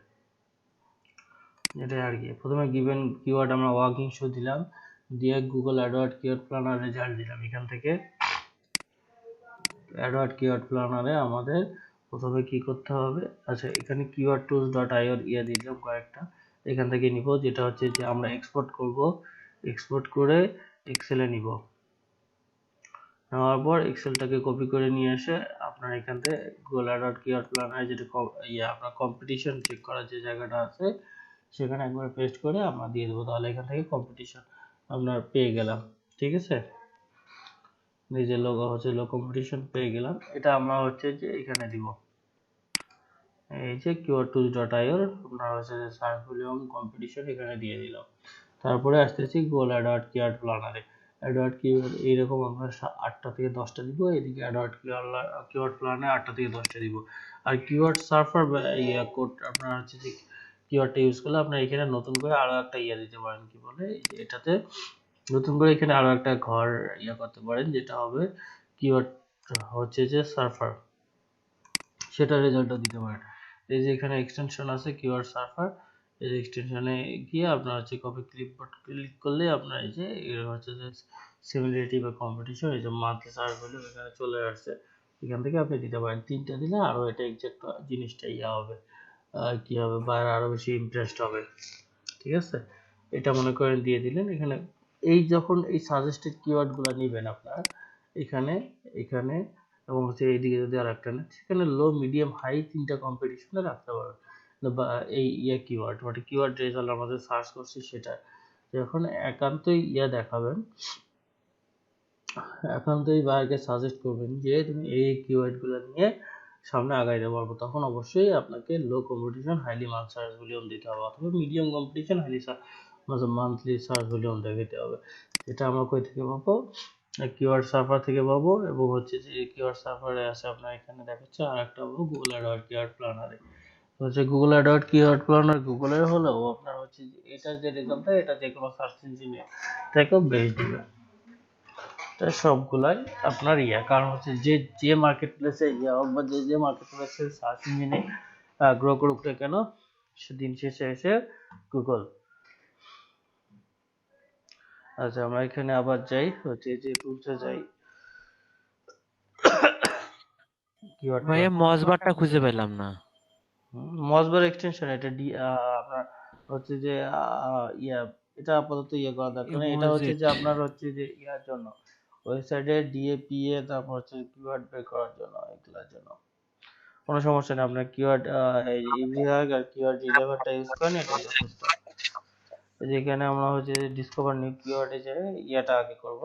এটা আর কি। প্রথমে গিভেন কিওয়ার্ড আমরা ওয়ার্কিং শো দিলাম, দিয়ে Google AdWord keyword planner result দিলাম। এখান থেকে অ্যাডওয়ার্ড কিওয়ার্ড প্ল্যানারে আমাদের প্রথমে কি করতে হবে, আচ্ছা এখানে কিওয়ার্ড টুলস ডট আইওর দিয়ে দিলাম কয়েকটা, এখান থেকে নিব, যেটা হচ্ছে যে আমরা এক্সপোর্ট করব, এক্সপোর্ট করে এক্সেলে নিব। নেওয়ার পর এক্সেলটাকে কপি করে নিয়ে এসে আপনার এখান থেকে গুগল অ্যাডওয়ার্ড কিওয়ার্ড প্ল্যানারে যেটা আপনার কম্পিটিশন চেক করার যে জায়গাটা আছে সেখানে একবার পেস্ট করে আমরা দিয়ে দেবো, তাহলে এখান থেকে কম্পিটিশন আপনার পেয়ে গেলাম। ঠিক আছে, নিজের লোগো হচ্ছে লো কম্পিটিশন পেয়ে গেলাম। এটা আমরা হচ্ছে যে এখানে দিব, এই যে কিওয়ার্ড টুলস ডট আইওর আপনার হচ্ছে যে সার্চ ভলিউম কম্পিটিশন এখানে দিয়ে দিলাম। তারপরে আসতেছি গুগল অ্যাডওয়ার্ড কিওয়ার্ড প্ল্যানারে। অ্যাডওয়ার্ড কিওয়ার্ড এইরকম আমরা 8টা থেকে 10টা দিব, এদিকে অ্যাডওয়ার্ড কিওয়ার্ড প্ল্যানে 8টা থেকে 10টা দিব। আর কিওয়ার্ড সার্ফার কোড আপনার হচ্ছে যে কিওয়ার্ডটা ইউজ করলে আপনার এখানে নতুন করে আরো একটা দিতে পারেন, কি বলে এটাতে নতুন করে এখানে আরো একটা ঘর করতে পারেন, যেটা হবে কিওয়ার্ড হচ্ছে যে সার্ফার, সেটা রেজাল্টও দিতে পারেন। এই যে এখানে এক্সটেনশন আছে কিওয়ার্ড সার্ফার, এই যে এক্সটেনশনে গিয়ে আপনার হচ্ছে কপি ক্লিপবোর্ড ক্লিক করলে আপনার এই যে এর হচ্ছে যে সিমিলারিটি বা কম্পিটিশন, এই যে মান্থলি সার্চ ভ্যালু এখানে চলে আসছে, এখান থেকে আপনি দিতে পারেন। 3টা দিলে আরো এটা এক্সাক্ট জিনিসটা হবে, কি হবে, বাইরে আরো বেশি ইন্টারেস্ট হবে। ঠিক আছে, এটা মনে করেন দিয়ে দিলেন। এখানে এই যখন এই সাজেস্টেড কিওয়ার্ড গুলো নেবেন আপনার এখানে এখানে এবং হচ্ছে এইদিকে যদি আর একটা নেন, সেখানে লো মিডিয়াম হাই 3টা কম্পিটিশনে রাখতে পারবেন। বা এই কিওয়ার্ড মানে কিওয়ার্ড রেজাল্ট আমাদের সার্চ করছি সেটা যখন একান্তই দেখাবেন, একান্তই বাইরকে সাজেস্ট করবেন যে তুমি এই কিওয়ার্ড গুলো নিয়ে সামনে আগাইতে পারবো, তখন অবশ্যই আপনাকে লো competition highly month search volume দিতে হবে, অথবা medium competition highly monthly search volume দেখাতে হবে। এটা আমরা কই থেকে পাবো, কিওয়ার্ড সার্ভার থেকে পাবো। এবং হচ্ছে যে কিওয়ার্ড সার্ভারে আছে আপনার এখানে দেখাচ্ছে, আর একটা পাবো গুগল অ্যাডওয়ার্ড কিওয়ার্ড প্ল্যানারে। হচ্ছে গুগল অ্যাডওয়ার্ড কিওয়ার্ড প্ল্যানার গুগলের হলেও আপনার হচ্ছে এটার যে রেজাল্ট দেয় এটা যে কোনো সার্চ ইঞ্জিনে থেকেও বেশ দিবে। এটা সবগুলাই আপনার কারণ হচ্ছে যে যে মার্কেট প্লেসে হোক বা যে মার্কেট প্লেসে সার্চ ইঞ্জিনে গ্রো করুক না কেন, দিন শেষে এসে গুগল। আচ্ছা, আমরা এখানে আবার যাই, হচ্ছে যে টুলসে যাই, ভাইয়া মজবারটা খুঁজে পেলাম না। মজবার এক্সটেনশন, এটা আপনার হচ্ছে যে এটা আপাতত করা দরকার নেই। এটা হচ্ছে যে আপনার হচ্ছে যে জন্য ওয়েবসাইটে ডিএপিএ, তারপর হচ্ছে কিওয়ার্ড বের করার জন্য, এগুলোর জন্য কোনো সমস্যা নেই। আপনার কিওয়ার্ড ইভিহাগ আর কিওয়ার্ড রিলেভারটা ইউজ করেন, এটাই যথেষ্ট। যেখানে আমরা হচ্ছে ডিসকভার নিউ কিওয়ার্ডে যে আগে করব,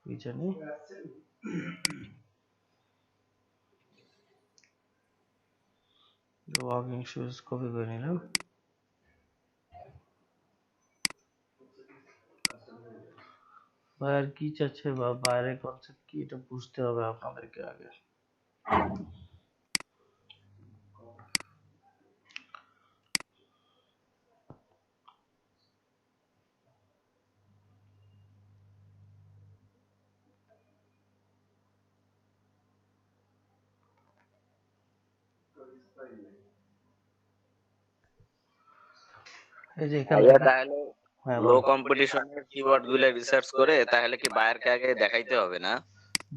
কি জানি ওয়াকিং শুজ কপি করে নিলাম। আর কি চাচ্ছে বা বাইরের কনসেপ্ট কি, এটা বুঝতে হবে আপনাদেরকে আগে। এই যে এখানে তাহলে লো কম্পিটিশনের কিওয়ার্ড গুলো রিসার্চ করে তাহলে কি বায়ারকে আগে দেখাইতে হবে না?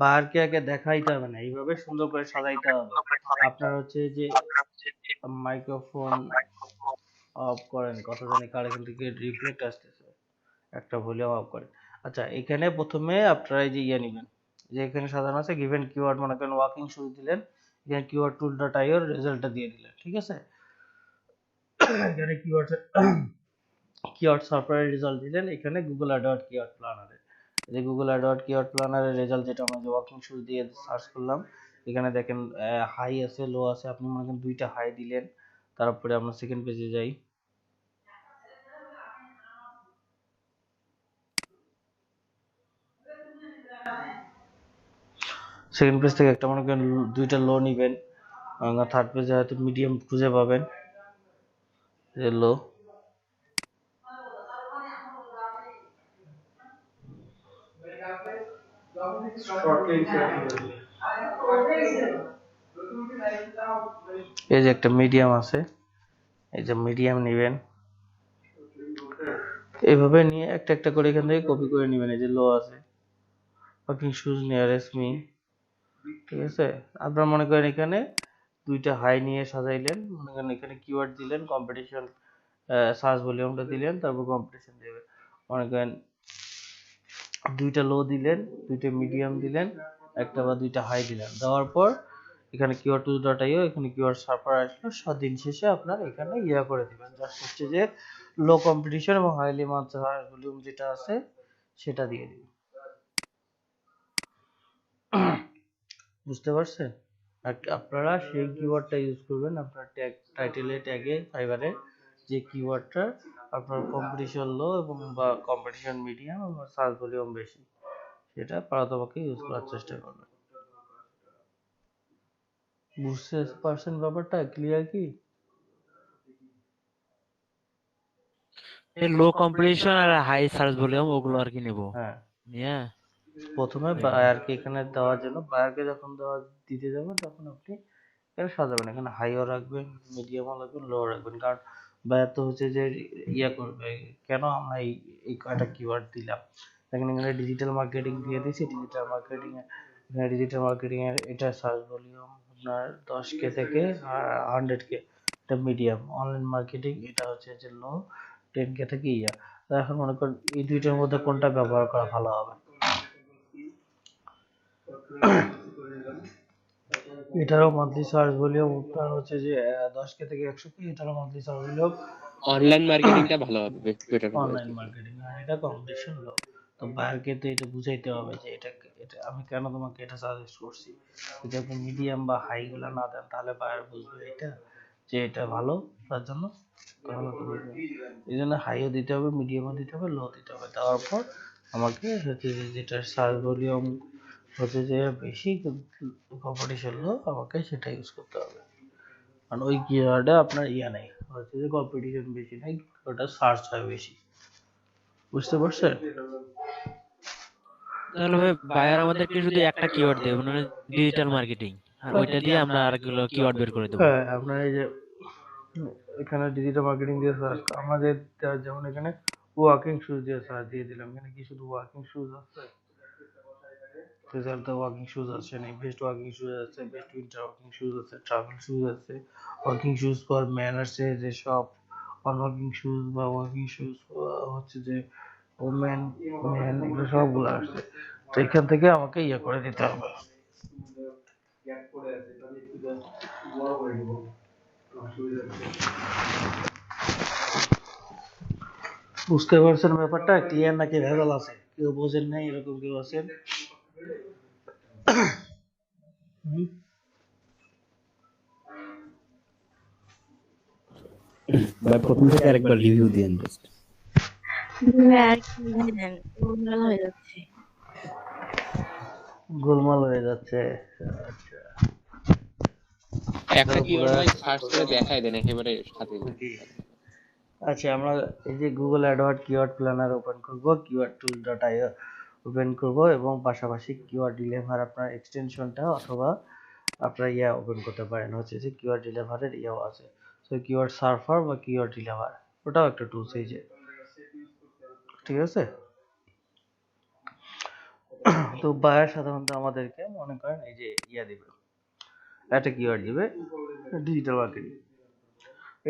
বায়ারকে আগে দেখাইতে হবে না, এইভাবে সুন্দর করে সাজাইতে হবে। আপনার হচ্ছে যে মাইক্রোফোন অফ করেন, কথা জানি কার এখান থেকে রিফ্লেক্ট আসতেছে, একটা ভলিউম অফ করেন। আচ্ছা, এখানে প্রথমে আপনারা এই যে নেবেন, যে এখানে সাজানো আছে গিভেন কিওয়ার্ড, মনে করেন ওয়াকিং শুরু দিলেন, এখানে কিওয়ার্ড টুল ডট আইওর রেজাল্টটা দিয়ে দিলেন। ঠিক আছে, এখানে কিওয়ার্ড সার্ভারের রেজাল্ট দিলেন, এখানে গুগল অ্যাডওয়ার্ড কিওয়ার্ড প্ল্যানারে, যে গুগল অ্যাডওয়ার্ড কিওয়ার্ড প্ল্যানারের রেজাল্ট যেটা আমরা যে ওয়াকিং শুরু দিয়ে সার্চ করলাম, এখানে দেখেন হাই আছে লো আছে, আপনি মনে করেন 2টা হাই দিলেন। তারপরে আমরা সেকেন্ড পেজে যাই, সেকেন্ড পেজ থেকে একটা মনে করেন দুইটা লো নিবেন, থার্ড পেজে হয়তো মিডিয়াম খুঁজে পাবেন, যে লো। এই যে একটা মিডিয়াম আছে, এই যে মিডিয়াম নিবেন, এইভাবে নিয়ে একটা একটা করে এখান থেকে কপি করে নেবেন। এই যে লো আছে, ওয়াকিং শুজ নিয়ারেস্ট মি, ঠিক আছে। আপনারা মনে করেন এখানে দুইটা হাই নিয়ে সাজাইলেন, মনে করেন এখানে কিওয়ার্ড দিলেন, কম্পিটিশন সার্চ ভলিউমটা দিলেন, তারপর কম্পিটিশন দেবেন। মনে করেন দুইটা লো দিলেন, দুইটা মিডিয়াম দিলেন, একটা বা দুইটা হাই দিলেন, দেওয়ার পর এখানে কিওয়ার্ড টুলস ডট আইও, এখানে কিওয়ার্ড সার্ফার আসলো, দিন শেষে আপনার এখানে ইয়া করে দিবেন, জাস্ট হচ্ছে যে লো কম্পিটিশন এবং হাইলি মার্চ ভলিউম যেটা আছে সেটা দিয়ে দিবেন। বুঝতে পারছেন? আপনারা সেই কিওয়ার্ডটা ইউজ করবেন আপনার ট্যাগ টাইটেলে, ট্যাগে, ফাইবারে, যে কিওয়ার্ডটা আপনার কম্পিটিশন লো এবং বা কম্পিটিশন মিডিয়াম এবং সার্চ ভলিউম বেশি, সেটা পারতপক্ষে ইউজ করার চেষ্টা করবেন। বুঝতে পারছেন ব্যাপারটা? ক্লিয়ার কি? লো কম্পিটিশন আর হাই সার্চ ভলিউম ওগুলো আর কি নেব। হ্যাঁ, হ্যাঁ, প্রথমে বায়ারকে এখানে দেওয়ার জন্য, বায়ারকে যখন দিতে যাবেন তখন আপনি এটা সাজাবেন, এখানে হাইও রাখবেন, মিডিয়ামও রাখবেন, লো রাখবেন, কারণ বায়ার তো হচ্ছে যে ইয়া করবে, কেন আমরা এই এই কয়টা কিওয়ার্ড দিলাম। দেখেন এখানে ডিজিটাল মার্কেটিং দিয়ে দিয়েছি, ডিজিটাল মার্কেটিং এখানে ডিজিটাল মার্কেটিং এর এটা সার্চ ভলিউম আপনার 10K থেকে 100K, এটা মিডিয়াম। অনলাইন মার্কেটিং এটা হচ্ছে যে লো, 10K থেকে ইয়া। তো এখন মনে করেন এই দুইটার মধ্যে কোনটা ব্যবহার করা ভালো হবে। এটারও মান্থলি সার্চ ভলিউম আপনার হচ্ছে যে 10K থেকে 100K, এটারও মান্থলি সার্চ ভলিউম। অনলাইন মার্কেটিংটা ভালো হবে, বেটার হবে আর অনলাইন কি। মার্কেটিং আর এটা কম্পিটিশন লো। তো বায়ারকে তো এটা বুঝাইতে হবে যে এটা এটা আমি কেন তোমাকে এটা সাজেস্ট করছি। যদি আপনি মিডিয়াম বা হাই গুলা না দেন তাহলে বায়ার বুঝবে এটা যে এটা ভালো তার জন্য, তাহলে তো বুঝবে। এই জন্য হাইও দিতে হবে, মিডিয়ামও দিতে হবে, লো দিতে হবে। দেওয়ার পর আমাকে হচ্ছে যে যেটা সার্চ ভলিউম হচ্ছে যে বেশি কম্পিটিশন লো, আমাকে সেটা ইউজ করতে হবে। কারণ ওই কিওয়ার্ডে আপনার ইয়া নেই, হচ্ছে যে কম্পিটিশন বেশি নাই, ওটা সার্চ হয় বেশি। বুঝতে পারছেন? তাহলে ভাই বায়ার আমাদেরকে শুধু একটা কিওয়ার্ড দেবে, মানে ডিজিটাল মার্কেটিং, আর ওইটা দিয়ে আমরা আরেকগুলো কিওয়ার্ড বের করে দেবো। হ্যাঁ, আপনার এই যে এখানে ডিজিটাল মার্কেটিং দিয়ে সার্চ, আমাদের যেমন এখানে ওয়াকিং শুজ দিয়ে সার্চ দিয়ে দিলাম, এখানে কি শুধু ওয়াকিং শুজ আছে? রেজাল্টে ওয়াকিং শুজ আছে, নেই বেস্ট ওয়াকিং শুজ আছে, বেস্ট উইন্টার ওয়াকিং শুজ আছে, ট্রাভেল শুজ আছে, ওয়াকিং শুজ ফর ম্যান আছে, যে সব ওয়াকিং শুজ বা ওয়াকিং শুজ হচ্ছে যে ওমেন ম্যান, এগুলো সবগুলো আসছে। তো এখান থেকে আমাকে ইয়ে করে দিতে হবে। বুঝতে পারছেন ব্যাপারটা? ক্লিয়ার নাকি ভেজাল আছে? কেউ বোঝেন নাই এরকম কেউ আছেন? হুম? ভাই প্রথম থেকে আরেকবার রিভিউ দিয়েন জাস্ট। আর কি জানেন, গোলমাল হয়ে যাচ্ছে। গোলমাল হয়ে যাচ্ছে। আচ্ছা, একটা কিওয়ার্ড ভাই সার্চ করে দেখায় দেন একেবারে সাথে। আচ্ছা, আমরা এই যে Google AdWord keyword planner open করব, keyword tool dot io open করব এবং পাশাপাশি কিওয়ার্ড ডিলেভার আপনার এক্সটেনশনটা অথবা আপনার ইয়া ওপেন করতে পারেন, হচ্ছে যে কিওয়ার্ড ডিলেভারের ইয়াও আছে। সো কিওয়ার্ড সার্ফার বা কিওয়ার্ড ডিলেভার, ওটাও একটা টুলস এই যে, ঠিক আছে। তো বায়ার সাধারণত আমাদেরকে মনে করেন এই যে ইয়া দিবে, একটা কিওয়ার্ড দিবে ডিজিটাল মার্কেটিং,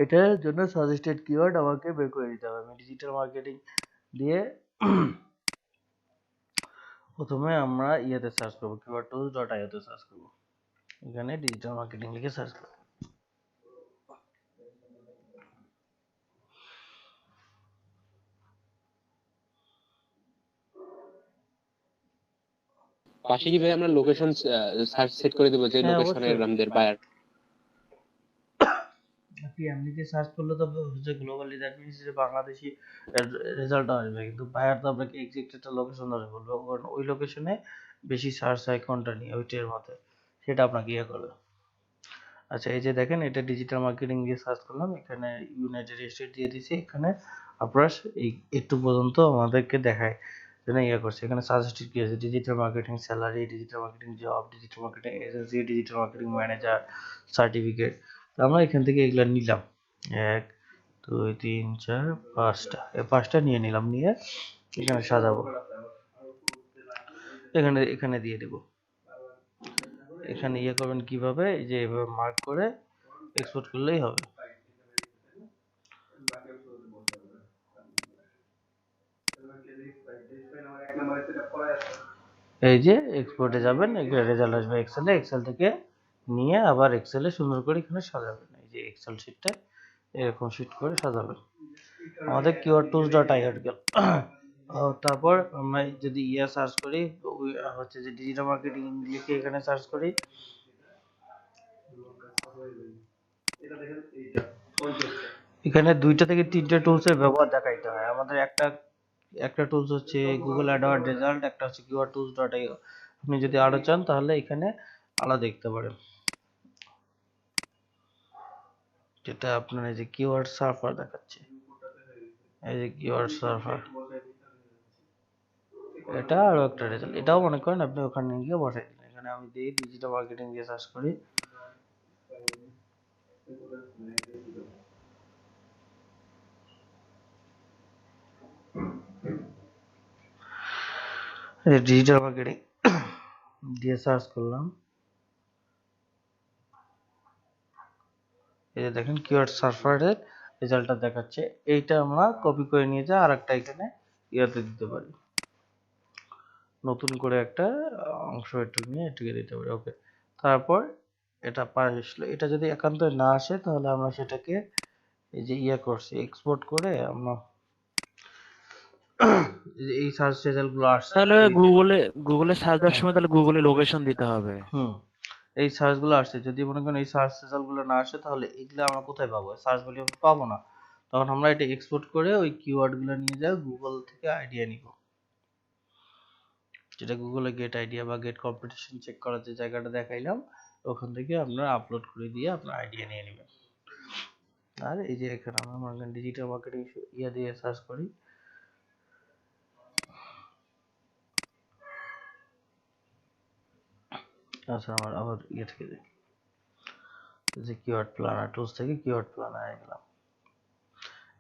এটার জন্য সাজেস্টেড কিওয়ার্ড আমাকে বের করে দিতে হবে। আমি ডিজিটাল মার্কেটিং দিয়ে প্রথমে আমরা ইয়াতে সার্চ করবো, কিওয়ার্ড টুলস ডট আইও তে সার্চ করবো, এখানে ডিজিটাল মার্কেটিং লিখে সার্চ করবো। পাশে কি ভাই আমরা লোকেশন সার্চ সেট করে দেবো, যে হ্যাঁ, লোকেশনের অবশ্যই। আমাদের বায়ার। আপনি এমনিতে সার্চ করলে তো হচ্ছে গ্লোবালি, দ্যাট মিনস যে বাংলাদেশি রেজাল্ট আসবে, কিন্তু বায়ার তো আপনাকে এক্সাক্ট একটা লোকেশন ধরে বলবে, কারণ ওই লোকেশনে বেশি সার্চ হয় কোনটা নিয়ে ওইটার মধ্যে, সেটা আপনাকে ইয়ে করবে। আচ্ছা এই যে দেখেন এটা ডিজিটাল মার্কেটিং দিয়ে সার্চ করলাম, এখানে ইউনাইটেড স্টেট দিয়ে দিছি, এখানে আপনার এই একটু পর্যন্ত আমাদেরকে দেখায় যেন ইয়ে করছে। এখানে সাজেস্টেড কি আছে, digital marketing salary, digital marketing job, digital marketing agency, digital marketing manager certificate. আমরা এখান থেকে এগুলা নিলাম 1 2 3 4 5টা, এই 5টা নিয়ে নিলাম, নিয়ে এখানে সাজাবো, এখানে দিয়ে দেব। এখানে ইয়ে করবেন কিভাবে, এই যে এভাবে মার্ক করে এক্সপোর্ট করলেই হবে। এই যে এক্সপোর্টে যাবেন, এখানে রেজাল্ট আসবে এক্সেলে, এক্সেল থেকে নিয়ে আবার এক্সেলে সুন্দর করে এখানে সাজাবেন। এই যে এক্সেল শিটটা এরকম শিট করে সাজাবেন। আমাদের keywordtools.io গেল। তারপর আমরা যদি সার্চ করি, হচ্ছে যে ডিজিটাল মার্কেটিং লিখে এখানে সার্চ করি, এখানে 2টা থেকে 3টে টুলসের ব্যবহার দেখাইতে হয় আমাদের। একটা টুলস হচ্ছে গুগল অ্যাডওয়ার্ড রেজাল্ট, একটা হচ্ছে keywordtools.io। আপনি যদি আরো চান তাহলে এখানে আলাদা দেখতে পারেন, যেটা আপনার এই যে কিওয়ার্ড সার্ফার দেখাচ্ছে, এই যে কিওয়ার্ড সার্ফার, এটা আরো একটা রেজাল্ট। এটাও মনে করেন আপনি ওখানে গিয়ে বসাই দিলেন। এখানে আমি দিই ডিজিটাল মার্কেটিং দিয়ে সার্চ করি, ডিজিটাল মার্কেটিং দিয়ে সার্চ করলাম, এই যে দেখেন কিওয়ার্ড সার্ফারের রেজাল্টটা দেখাচ্ছে। এইটা আমরা কপি করে নিয়ে যা আর একটা এখানে ইয়াতে দিতে পারি, নতুন করে একটা অংশ একটু নিয়ে এটাকে দিতে পারি। ওকে, তারপর এটা পার আসলো। এটা যদি একান্ত না আসে তাহলে আমরা সেটাকে এই যে করছি, এক্সপোর্ট করে আমরা এই সার্চ রেজাল্ট গুলো আসছে, তাহলে গুগলে সার্চ দেওয়ার সময় তাহলে গুগলে লোকেশন দিতে হবে। এই সার্চ গুলো আসছে, যদি মনে করেন এই সার্চ রেজাল্ট গুলো না আসে তাহলে এগুলো আমরা কোথায় পাবো, সার্চ ভলিউম পাবো না। তখন আমরা এটা এক্সপোর্ট করে ওই কিওয়ার্ড গুলো নিয়ে যাই গুগল থেকে আইডিয়া নিব, যেটা গুগলে গেট আইডিয়া বা গেট কম্পিটিশন চেক করার যে জায়গাটা দেখাইলাম, ওখান থেকে আপনারা আপলোড করে দিয়ে আপনার আইডিয়া নিয়ে নেবেন। আর এই যে এখানে আমরা ডিজিটাল মার্কেটিং দিয়ে সার্চ করি, আচ্ছা আমার আবার থেকে যাই, যে কিওয়ার্ড প্ল্যানার টুলস থেকে কিওয়ার্ড প্ল্যানারে গেলাম।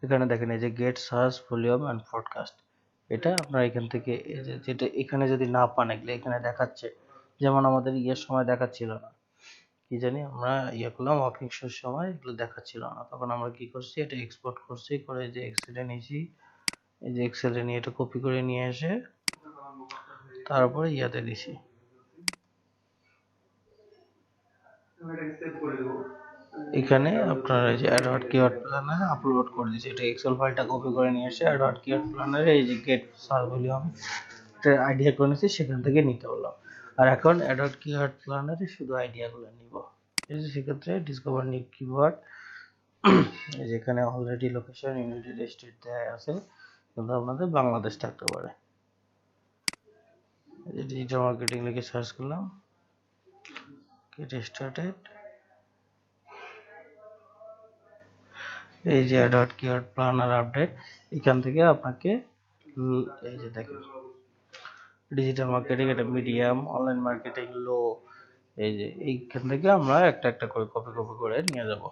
এখানে দেখেন এই যে get search volume and podcast, এটা আপনারা এখান থেকে এই যে যেটা এখানে যদি না পান এগুলো এখানে দেখাচ্ছে, যেমন আমাদের সময় দেখাচ্ছিল না, কি জানি আমরা করলাম ওয়াকিং শোর সময় এগুলো দেখাচ্ছিল না, তখন আমরা কি করছি এটা এক্সপোর্ট করছি, করে যে এক্সেলে নিয়েছি, এই যে এক্সেলে নিয়ে এটা কপি করে নিয়ে এসে তারপরে ইয়াতে দিছি, এখানে আপনার এই যে অ্যাডওয়ার্ড কিওয়ার্ড প্ল্যানারে আপলোড করে দিয়েছি। এটা এক্সেল ফাইলটা কপি করে নিয়ে এসে অ্যাডওয়ার্ড কিওয়ার্ড প্ল্যানারে এই যে গেট সার্চ ভলিউম আইডিয়া করে নিয়েছি, সেখান থেকে নিতে বললাম। আর এখন অ্যাডওয়ার্ড কিওয়ার্ড প্ল্যানারে শুধু আইডিয়াগুলো নিব। এই যে সেক্ষেত্রে ডিসকভার নিউ কিওয়ার্ড, এই যে এখানে অলরেডি লোকেশন ইউনাইটেড স্টেট দেয়া আছে, কিন্তু আপনাদের বাংলাদেশ থাকতে পারে। এই যে ডিজিটাল মার্কেটিং লিখে সার্চ করলাম, গেট স্টার্টেড, এই যে অ্যাডওয়ার্ড কিওয়ার্ড প্ল্যানার আপডেট, এখান থেকে আপনাকে এই যে দেখেন ডিজিটাল মার্কেটিং এটা মিডিয়াম, অনলাইন মার্কেটিং লো, এই যে এইখান থেকে আমরা একটা একটা করে কপি করে নিয়ে যাব।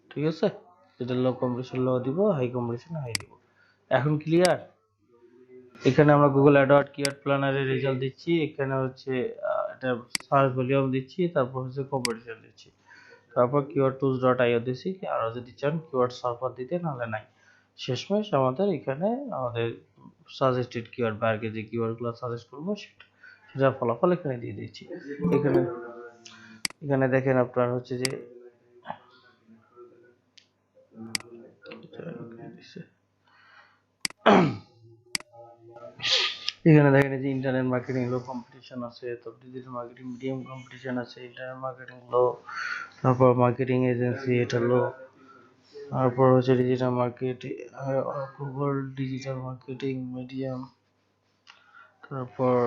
ঠিক আছে, যেটা লো কম্পিটিশন লো দিব, হাই কম্পিটিশন হাই দিব। এখন ক্লিয়ার? এখানে আমরা গুগল অ্যাডওয়ার্ড কিওয়ার্ড প্ল্যানারের রেজাল্ট দিচ্ছি, এখানে হচ্ছে এটা সার্চ ভলিউম দিচ্ছি, তারপর হচ্ছে কম্পিটিশন দিচ্ছি, তারপর keywordtools.io দিছি। আরো যদি চান কিওয়ার্ড সার্ফার দিতে, নাহলে নাই। শেষমেশ আমাদের এখানে আমাদের সাজেস্টেড কিওয়ার্ড বা যে কিওয়ার্ডগুলো সাজেস্ট করবো সেটা ফলাফল এখানে দিয়ে দিচ্ছি। এখানে দেখেন আপনার হচ্ছে যে এখানে দেখেন যে ইন্টারনেট মার্কেটিং লো কম্পিটিশন আছে, তো ডিজিটাল মার্কেটিং মিডিয়াম কম্পিটিশন আছে, ইন্টারনেট মার্কেটিং লো, তারপর মার্কেটিং এজেন্সি এটা লো, তারপর হচ্ছে digital marketing Google digital marketing medium, তারপর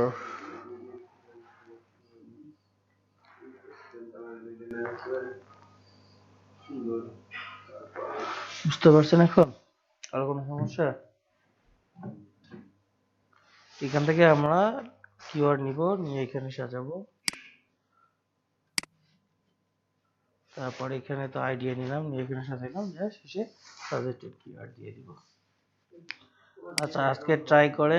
বুঝতে পারছেন এখন? আর কোনো সমস্যা? এখান থেকে আমরা কিওয়ার্ড নিব, নিয়ে এখানে সাজাবো। তারপর এখানে তো আইডিয়া নিলাম, নিয়ে এখানে সাজাইলাম, শেষে সাজেস্টেড কিওয়ার্ড দিয়ে দিব। আচ্ছা, আজকে ট্রাই করে